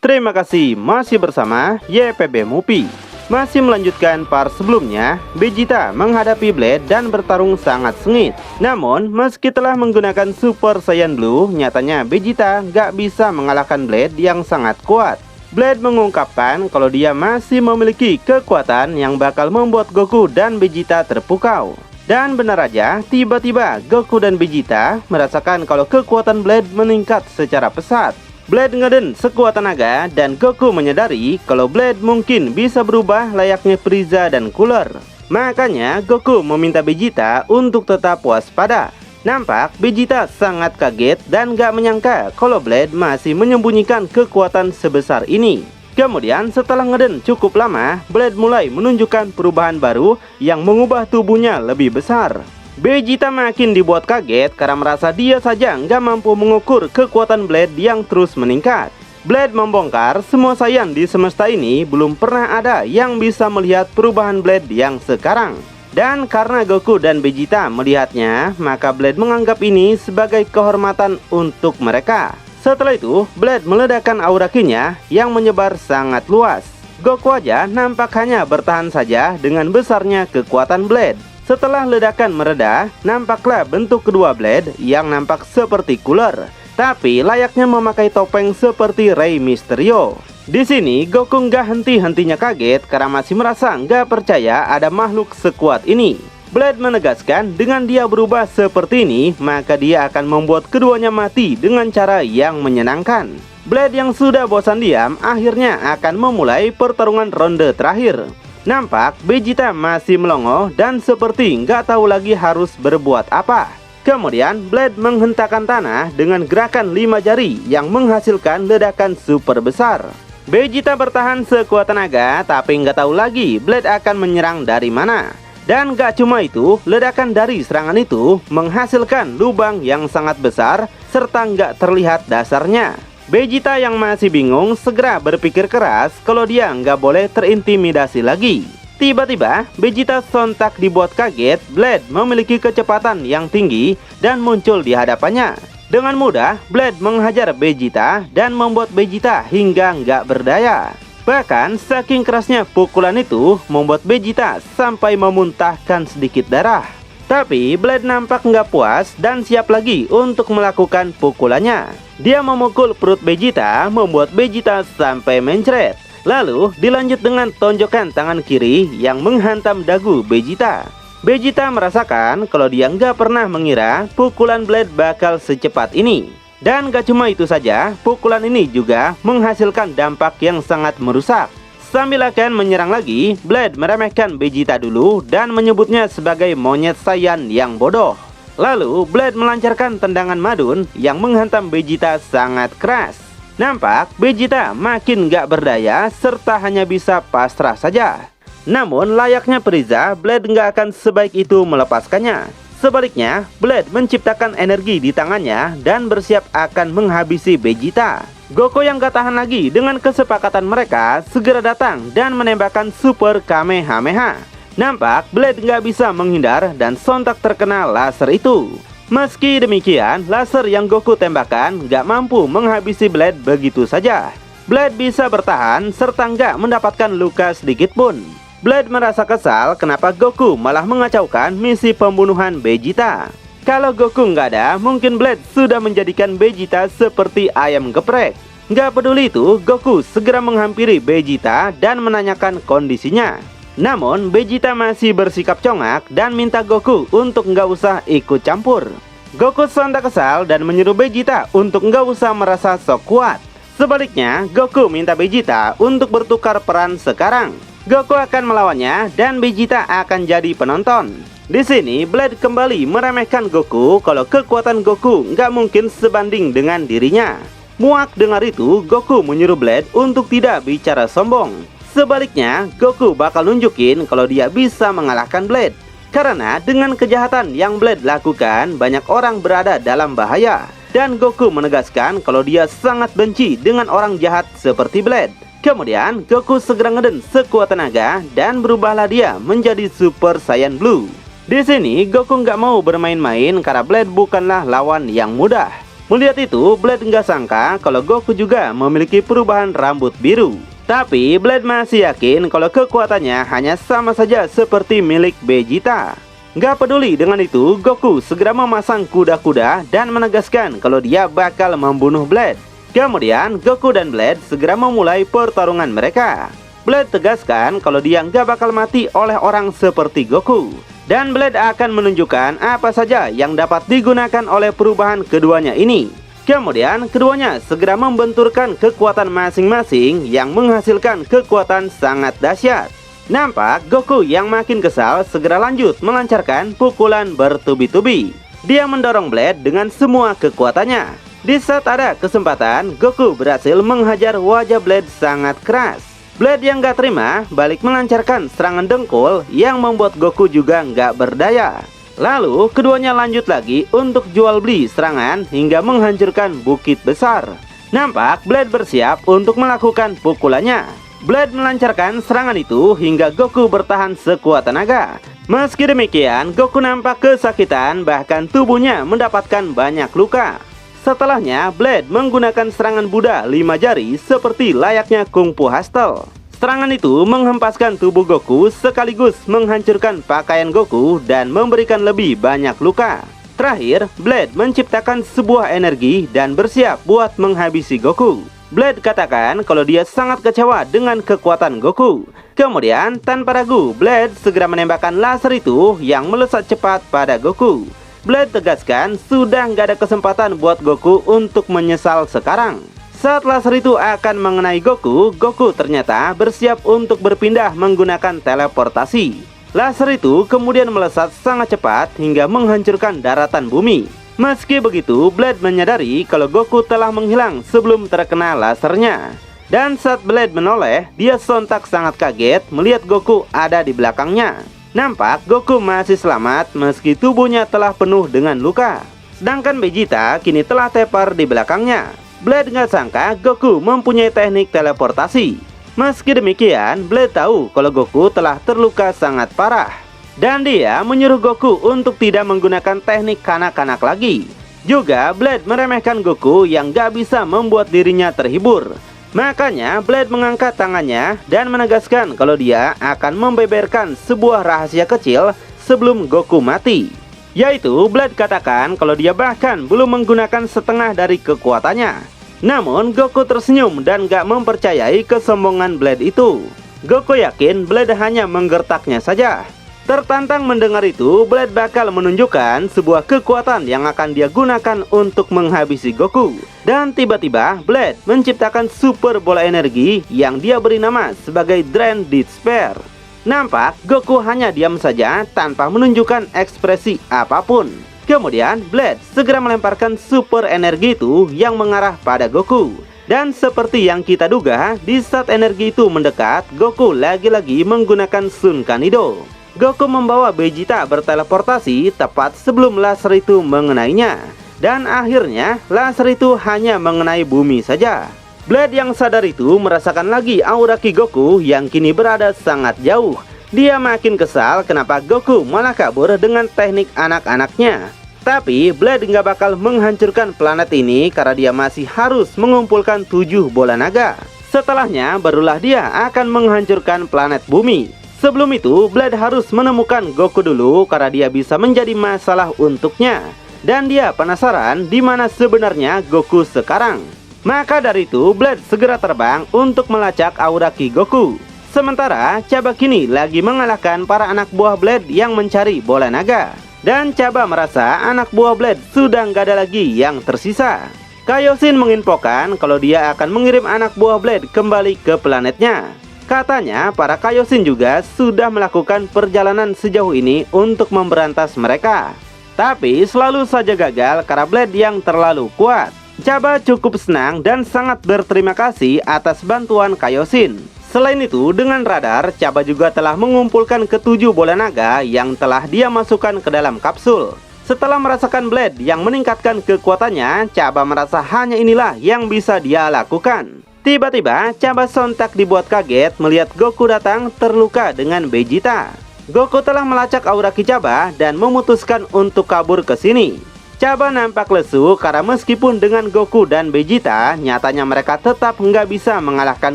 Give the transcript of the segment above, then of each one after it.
Terima kasih masih bersama YPB Movie. Masih melanjutkan part sebelumnya, Vegeta menghadapi Blade dan bertarung sangat sengit. Namun, meski telah menggunakan Super Saiyan Blue, nyatanya Vegeta gak bisa mengalahkan Blade yang sangat kuat. Blade mengungkapkan kalau dia masih memiliki kekuatan yang bakal membuat Goku dan Vegeta terpukau. Dan benar aja, tiba-tiba Goku dan Vegeta merasakan kalau kekuatan Blade meningkat secara pesat. Blade ngeden sekuat tenaga dan Goku menyadari kalau Blade mungkin bisa berubah layaknya Frieza dan Cooler. Makanya Goku meminta Vegeta untuk tetap waspada. Nampak Vegeta sangat kaget dan gak menyangka kalau Blade masih menyembunyikan kekuatan sebesar ini. Kemudian setelah ngeden cukup lama, Blade mulai menunjukkan perubahan baru yang mengubah tubuhnya lebih besar. Vegeta makin dibuat kaget karena merasa dia saja nggak mampu mengukur kekuatan Blade yang terus meningkat. Blade membongkar semua Saiyan di semesta ini belum pernah ada yang bisa melihat perubahan Blade yang sekarang. Dan karena Goku dan Vegeta melihatnya, maka Blade menganggap ini sebagai kehormatan untuk mereka. Setelah itu, Blade meledakkan aura Ki-nya yang menyebar sangat luas. Goku aja nampak hanya bertahan saja dengan besarnya kekuatan Blade. Setelah ledakan mereda, nampaklah bentuk kedua Blade yang nampak seperti Cooler, tapi layaknya memakai topeng seperti Rey Mysterio. Di sini Goku nggak henti-hentinya kaget karena masih merasa nggak percaya ada makhluk sekuat ini. Blade menegaskan dengan dia berubah seperti ini, maka dia akan membuat keduanya mati dengan cara yang menyenangkan. Blade yang sudah bosan diam akhirnya akan memulai pertarungan ronde terakhir. Nampak Vegeta masih melongo dan seperti nggak tahu lagi harus berbuat apa. Kemudian Blade menghentakkan tanah dengan gerakan 5 jari yang menghasilkan ledakan super besar. Vegeta bertahan sekuat tenaga tapi nggak tahu lagi Blade akan menyerang dari mana. Dan gak cuma itu, ledakan dari serangan itu menghasilkan lubang yang sangat besar serta nggak terlihat dasarnya. Vegeta yang masih bingung segera berpikir keras kalau dia nggak boleh terintimidasi lagi. Tiba-tiba Vegeta sontak dibuat kaget. Blade memiliki kecepatan yang tinggi dan muncul di hadapannya. Dengan mudah Blade menghajar Vegeta dan membuat Vegeta hingga nggak berdaya. Bahkan saking kerasnya pukulan itu membuat Vegeta sampai memuntahkan sedikit darah. Tapi Blade nampak nggak puas dan siap lagi untuk melakukan pukulannya. Dia memukul perut Vegeta membuat Vegeta sampai mencret. Lalu dilanjut dengan tonjokan tangan kiri yang menghantam dagu Vegeta. Vegeta merasakan kalau dia nggak pernah mengira pukulan Blade bakal secepat ini. Dan gak cuma itu saja, pukulan ini juga menghasilkan dampak yang sangat merusak. Sambil akan menyerang lagi, Blade meremehkan Vegeta dulu dan menyebutnya sebagai monyet Saiyan yang bodoh. Lalu Blade melancarkan tendangan madun yang menghantam Vegeta sangat keras. Nampak Vegeta makin gak berdaya serta hanya bisa pasrah saja. Namun layaknya Frieza, Blade gak akan sebaik itu melepaskannya. Sebaliknya, Blade menciptakan energi di tangannya dan bersiap akan menghabisi Vegeta. Goku yang gak tahan lagi dengan kesepakatan mereka segera datang dan menembakkan Super Kamehameha. Nampak Blade gak bisa menghindar dan sontak terkena laser itu. Meski demikian, laser yang Goku tembakan gak mampu menghabisi Blade begitu saja. Blade bisa bertahan serta gak mendapatkan luka sedikit pun. Blade merasa kesal kenapa Goku malah mengacaukan misi pembunuhan Vegeta. Kalau Goku nggak ada, mungkin Blade sudah menjadikan Vegeta seperti ayam geprek. Nggak peduli itu, Goku segera menghampiri Vegeta dan menanyakan kondisinya. Namun, Vegeta masih bersikap congak dan minta Goku untuk nggak usah ikut campur. Goku sontak kesal dan menyuruh Vegeta untuk nggak usah merasa sok kuat. Sebaliknya, Goku minta Vegeta untuk bertukar peran sekarang. Goku akan melawannya dan Vegeta akan jadi penonton. Di sini Blade kembali meremehkan Goku kalau kekuatan Goku nggak mungkin sebanding dengan dirinya. Muak dengar itu, Goku menyuruh Blade untuk tidak bicara sombong. Sebaliknya, Goku bakal nunjukin kalau dia bisa mengalahkan Blade. Karena dengan kejahatan yang Blade lakukan, banyak orang berada dalam bahaya. Dan Goku menegaskan kalau dia sangat benci dengan orang jahat seperti Blade. Kemudian Goku segera ngeden sekuat tenaga dan berubahlah dia menjadi Super Saiyan Blue. Di sini Goku nggak mau bermain-main karena Blade bukanlah lawan yang mudah. Melihat itu, Blade nggak sangka kalau Goku juga memiliki perubahan rambut biru. Tapi Blade masih yakin kalau kekuatannya hanya sama saja seperti milik Vegeta. Nggak peduli dengan itu, Goku segera memasang kuda-kuda dan menegaskan kalau dia bakal membunuh Blade. Kemudian Goku dan Blade segera memulai pertarungan mereka. Blade tegaskan kalau dia nggak bakal mati oleh orang seperti Goku. Dan Blade akan menunjukkan apa saja yang dapat digunakan oleh perubahan keduanya ini. Kemudian keduanya segera membenturkan kekuatan masing-masing yang menghasilkan kekuatan sangat dahsyat. Nampak Goku yang makin kesal segera lanjut melancarkan pukulan bertubi-tubi. Dia mendorong Blade dengan semua kekuatannya. Di saat ada kesempatan, Goku berhasil menghajar wajah Blade sangat keras. Blade yang gak terima balik melancarkan serangan dengkul yang membuat Goku juga gak berdaya. Lalu keduanya lanjut lagi untuk jual beli serangan hingga menghancurkan bukit besar. Nampak Blade bersiap untuk melakukan pukulannya. Blade melancarkan serangan itu hingga Goku bertahan sekuat tenaga. Meski demikian, Goku nampak kesakitan, bahkan tubuhnya mendapatkan banyak luka. Setelahnya, Blade menggunakan serangan Buddha 5 jari seperti layaknya Kung Fu Hustle. Serangan itu menghempaskan tubuh Goku sekaligus menghancurkan pakaian Goku dan memberikan lebih banyak luka. Terakhir, Blade menciptakan sebuah energi dan bersiap buat menghabisi Goku. Blade katakan kalau dia sangat kecewa dengan kekuatan Goku. Kemudian, tanpa ragu, Blade segera menembakkan laser itu yang melesat cepat pada Goku. Blade tegaskan sudah nggak ada kesempatan buat Goku untuk menyesal sekarang. Saat laser itu akan mengenai Goku, Goku ternyata bersiap untuk berpindah menggunakan teleportasi. Laser itu kemudian melesat sangat cepat hingga menghancurkan daratan bumi. Meski begitu, Blade menyadari kalau Goku telah menghilang sebelum terkena lasernya. Dan saat Blade menoleh, dia sontak sangat kaget melihat Goku ada di belakangnya. Nampak Goku masih selamat meski tubuhnya telah penuh dengan luka. Sedangkan Vegeta kini telah tepar di belakangnya. Blade nggak sangka Goku mempunyai teknik teleportasi. Meski demikian, Blade tahu kalau Goku telah terluka sangat parah. Dan dia menyuruh Goku untuk tidak menggunakan teknik kanak-kanak lagi. Juga Blade meremehkan Goku yang nggak bisa membuat dirinya terhibur. Makanya Blade mengangkat tangannya dan menegaskan kalau dia akan membeberkan sebuah rahasia kecil sebelum Goku mati. Yaitu Blade katakan kalau dia bahkan belum menggunakan setengah dari kekuatannya. Namun Goku tersenyum dan gak mempercayai kesombongan Blade itu. Goku yakin Blade hanya menggertaknya saja. Tertantang mendengar itu, Blade bakal menunjukkan sebuah kekuatan yang akan dia gunakan untuk menghabisi Goku. Dan tiba-tiba, Blade menciptakan super bola energi yang dia beri nama sebagai Drain Despair. Nampak, Goku hanya diam saja tanpa menunjukkan ekspresi apapun. Kemudian, Blade segera melemparkan super energi itu yang mengarah pada Goku. Dan seperti yang kita duga, di saat energi itu mendekat, Goku lagi-lagi menggunakan Sun Kanido. Goku membawa Vegeta berteleportasi tepat sebelum laser itu mengenainya. Dan akhirnya laser itu hanya mengenai bumi saja. Blade yang sadar itu merasakan lagi aura Ki Goku yang kini berada sangat jauh. Dia makin kesal kenapa Goku malah kabur dengan teknik anak-anaknya. Tapi Blade nggak bakal menghancurkan planet ini karena dia masih harus mengumpulkan 7 bola naga. Setelahnya barulah dia akan menghancurkan planet bumi. Sebelum itu, Blade harus menemukan Goku dulu karena dia bisa menjadi masalah untuknya. Dan dia penasaran di mana sebenarnya Goku sekarang. Maka dari itu, Blade segera terbang untuk melacak aura Ki Goku. Sementara, Chaba kini lagi mengalahkan para anak buah Blade yang mencari bola naga. Dan Chaba merasa anak buah Blade sudah nggak ada lagi yang tersisa. Kaioshin menginfokan kalau dia akan mengirim anak buah Blade kembali ke planetnya. Katanya para Kaioshin juga sudah melakukan perjalanan sejauh ini untuk memberantas mereka. Tapi selalu saja gagal karena Blade yang terlalu kuat. Chaba cukup senang dan sangat berterima kasih atas bantuan Kaioshin. Selain itu, dengan radar, Chaba juga telah mengumpulkan ke-7 bola naga yang telah dia masukkan ke dalam kapsul. Setelah merasakan Blade yang meningkatkan kekuatannya, Chaba merasa hanya inilah yang bisa dia lakukan. Tiba-tiba, Chaba sontak dibuat kaget melihat Goku datang terluka dengan Vegeta. Goku telah melacak aura Ki Chaba dan memutuskan untuk kabur ke sini. Chaba nampak lesu karena meskipun dengan Goku dan Vegeta, nyatanya mereka tetap nggak bisa mengalahkan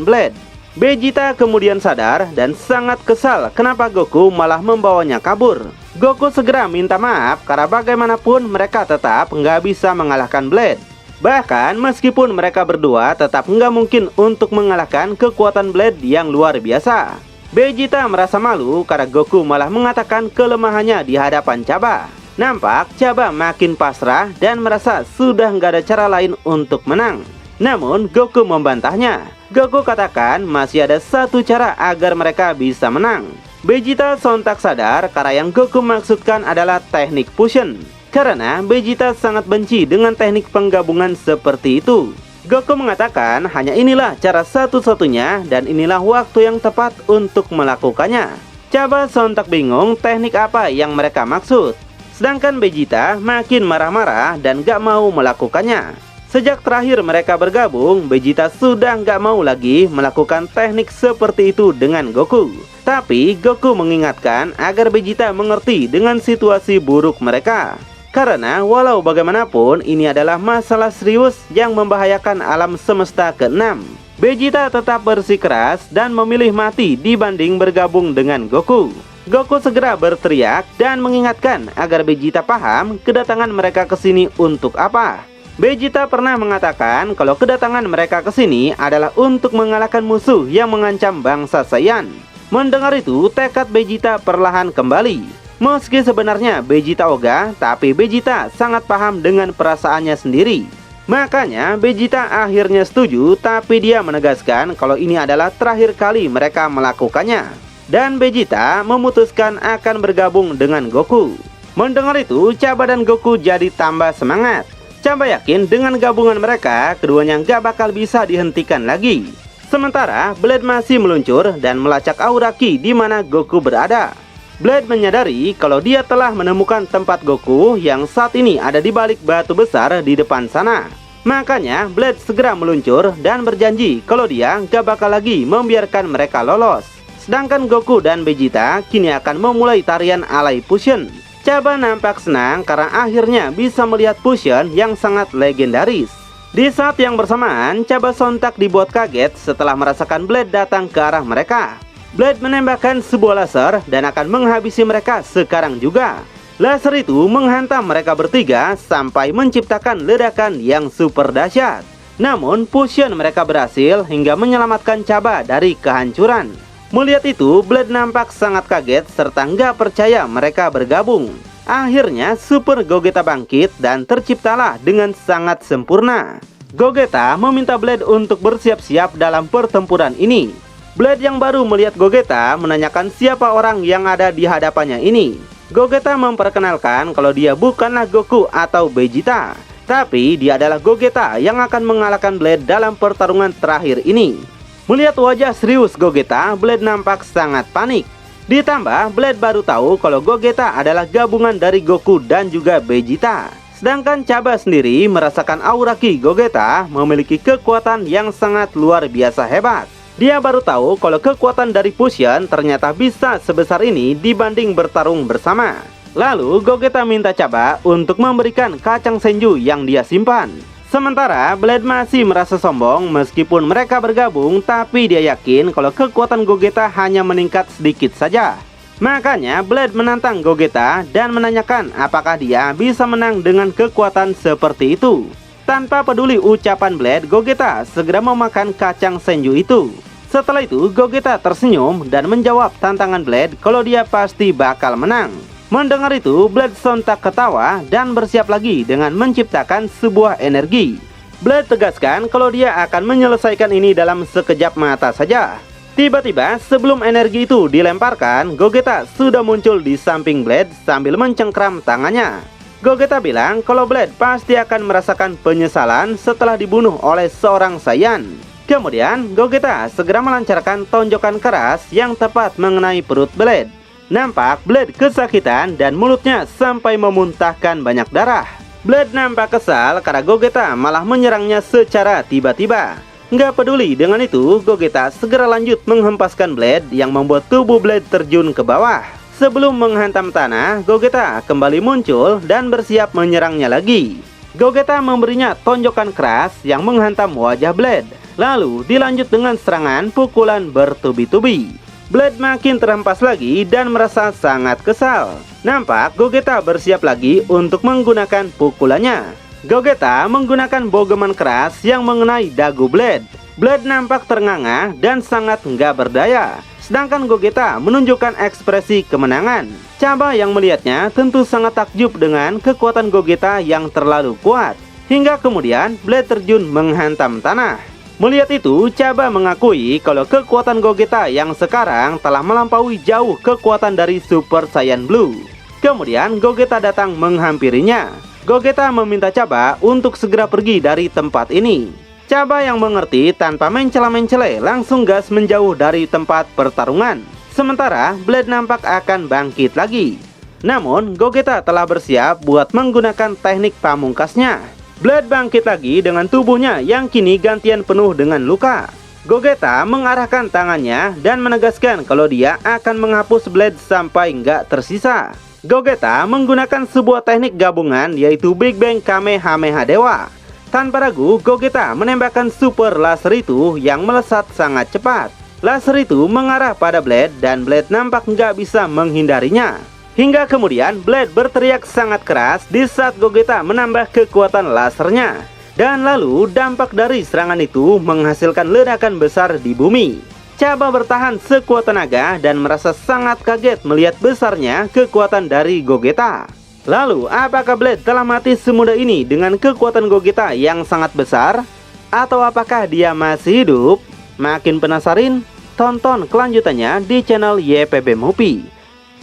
Blade. Vegeta kemudian sadar dan sangat kesal kenapa Goku malah membawanya kabur. Goku segera minta maaf karena bagaimanapun mereka tetap nggak bisa mengalahkan Blade. Bahkan meskipun mereka berdua tetap nggak mungkin untuk mengalahkan kekuatan Blade yang luar biasa. Vegeta merasa malu karena Goku malah mengatakan kelemahannya di hadapan Chaba. Nampak Chaba makin pasrah dan merasa sudah nggak ada cara lain untuk menang. Namun Goku membantahnya. Goku katakan masih ada satu cara agar mereka bisa menang. Vegeta sontak sadar karena yang Goku maksudkan adalah teknik fusion. Karena Vegeta sangat benci dengan teknik penggabungan seperti itu. Goku mengatakan hanya inilah cara satu-satunya dan inilah waktu yang tepat untuk melakukannya. Chaba sontak bingung teknik apa yang mereka maksud. Sedangkan Vegeta makin marah-marah dan gak mau melakukannya. Sejak terakhir mereka bergabung, Vegeta sudah gak mau lagi melakukan teknik seperti itu dengan Goku. Tapi Goku mengingatkan agar Vegeta mengerti dengan situasi buruk mereka. Karena walau bagaimanapun ini adalah masalah serius yang membahayakan alam semesta ke-6. Vegeta tetap bersikeras dan memilih mati dibanding bergabung dengan Goku. Goku segera berteriak dan mengingatkan agar Vegeta paham kedatangan mereka ke sini untuk apa. Vegeta pernah mengatakan kalau kedatangan mereka ke sini adalah untuk mengalahkan musuh yang mengancam bangsa Saiyan. Mendengar itu, tekad Vegeta perlahan kembali. Meski sebenarnya Vegeta ogah, tapi Vegeta sangat paham dengan perasaannya sendiri. Makanya Vegeta akhirnya setuju, tapi dia menegaskan kalau ini adalah terakhir kali mereka melakukannya. Dan Vegeta memutuskan akan bergabung dengan Goku. Mendengar itu, Chaba dan Goku jadi tambah semangat. Chaba yakin dengan gabungan mereka, keduanya gak bakal bisa dihentikan lagi. Sementara Blade masih meluncur dan melacak aura Ki di mana Goku berada. Blade menyadari kalau dia telah menemukan tempat Goku yang saat ini ada di balik batu besar di depan sana. Makanya Blade segera meluncur dan berjanji kalau dia gak bakal lagi membiarkan mereka lolos. Sedangkan Goku dan Vegeta kini akan memulai tarian alay fusion. Chaba nampak senang karena akhirnya bisa melihat fusion yang sangat legendaris. Di saat yang bersamaan, Chaba sontak dibuat kaget setelah merasakan Blade datang ke arah mereka. Blade menembakkan sebuah laser dan akan menghabisi mereka sekarang juga. Laser itu menghantam mereka bertiga sampai menciptakan ledakan yang super dahsyat. Namun fusion mereka berhasil hingga menyelamatkan Chaba dari kehancuran. Melihat itu, Blade nampak sangat kaget serta nggak percaya mereka bergabung. Akhirnya Super Gogeta bangkit dan terciptalah dengan sangat sempurna. Gogeta meminta Blade untuk bersiap-siap dalam pertempuran ini. Blade yang baru melihat Gogeta menanyakan siapa orang yang ada di hadapannya ini. Gogeta memperkenalkan kalau dia bukanlah Goku atau Vegeta, tapi dia adalah Gogeta yang akan mengalahkan Blade dalam pertarungan terakhir ini. Melihat wajah serius Gogeta, Blade nampak sangat panik. Ditambah, Blade baru tahu kalau Gogeta adalah gabungan dari Goku dan juga Vegeta. Sedangkan Chaba sendiri merasakan aura Ki Gogeta memiliki kekuatan yang sangat luar biasa hebat. Dia baru tahu kalau kekuatan dari fusion ternyata bisa sebesar ini dibanding bertarung bersama. Lalu Gogeta minta Chaba untuk memberikan kacang senju yang dia simpan. Sementara Blade masih merasa sombong meskipun mereka bergabung, tapi dia yakin kalau kekuatan Gogeta hanya meningkat sedikit saja. Makanya Blade menantang Gogeta dan menanyakan apakah dia bisa menang dengan kekuatan seperti itu. Tanpa peduli ucapan Blade, Gogeta segera memakan kacang senju itu. Setelah itu Gogeta tersenyum dan menjawab tantangan Blade kalau dia pasti bakal menang. Mendengar itu, Blade sontak ketawa dan bersiap lagi dengan menciptakan sebuah energi. Blade tegaskan kalau dia akan menyelesaikan ini dalam sekejap mata saja. Tiba-tiba sebelum energi itu dilemparkan, Gogeta sudah muncul di samping Blade sambil mencengkram tangannya. Gogeta bilang kalau Blade pasti akan merasakan penyesalan setelah dibunuh oleh seorang Saiyan. Kemudian Gogeta segera melancarkan tonjokan keras yang tepat mengenai perut Blade. Nampak Blade kesakitan dan mulutnya sampai memuntahkan banyak darah. Blade nampak kesal karena Gogeta malah menyerangnya secara tiba-tiba. Nggak peduli dengan itu, Gogeta segera lanjut menghempaskan Blade yang membuat tubuh Blade terjun ke bawah. Sebelum menghantam tanah, Gogeta kembali muncul dan bersiap menyerangnya lagi. Gogeta memberinya tonjokan keras yang menghantam wajah Blade. Lalu dilanjut dengan serangan pukulan bertubi-tubi. Blade makin terhempas lagi dan merasa sangat kesal. Nampak Gogeta bersiap lagi untuk menggunakan pukulannya. Gogeta menggunakan bogeman keras yang mengenai dagu Blade. Blade nampak ternganga dan sangat nggak berdaya. Sedangkan Gogeta menunjukkan ekspresi kemenangan. Chaba yang melihatnya tentu sangat takjub dengan kekuatan Gogeta yang terlalu kuat. Hingga kemudian Blade terjun menghantam tanah. Melihat itu, Chaba mengakui kalau kekuatan Gogeta yang sekarang telah melampaui jauh kekuatan dari Super Saiyan Blue. Kemudian Gogeta datang menghampirinya. Gogeta meminta Chaba untuk segera pergi dari tempat ini. Chaba yang mengerti tanpa mencela-mencele langsung gas menjauh dari tempat pertarungan. Sementara Blade nampak akan bangkit lagi. Namun Gogeta telah bersiap buat menggunakan teknik pamungkasnya. Blade bangkit lagi dengan tubuhnya yang kini gantian penuh dengan luka. Gogeta mengarahkan tangannya dan menegaskan kalau dia akan menghapus Blade sampai nggak tersisa. Gogeta menggunakan sebuah teknik gabungan yaitu Big Bang Kamehameha Dewa. Tanpa ragu, Gogeta menembakkan super laser itu yang melesat sangat cepat. Laser itu mengarah pada Blade dan Blade nampak nggak bisa menghindarinya. Hingga kemudian Blade berteriak sangat keras di saat Gogeta menambah kekuatan lasernya. Dan lalu dampak dari serangan itu menghasilkan ledakan besar di bumi. Chaba bertahan sekuat tenaga dan merasa sangat kaget melihat besarnya kekuatan dari Gogeta. Lalu, apakah Blade telah mati semudah ini dengan kekuatan Gogeta yang sangat besar? Atau apakah dia masih hidup? Makin penasaran? Tonton kelanjutannya di channel YPB Movie,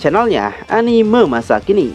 channelnya anime masa kini.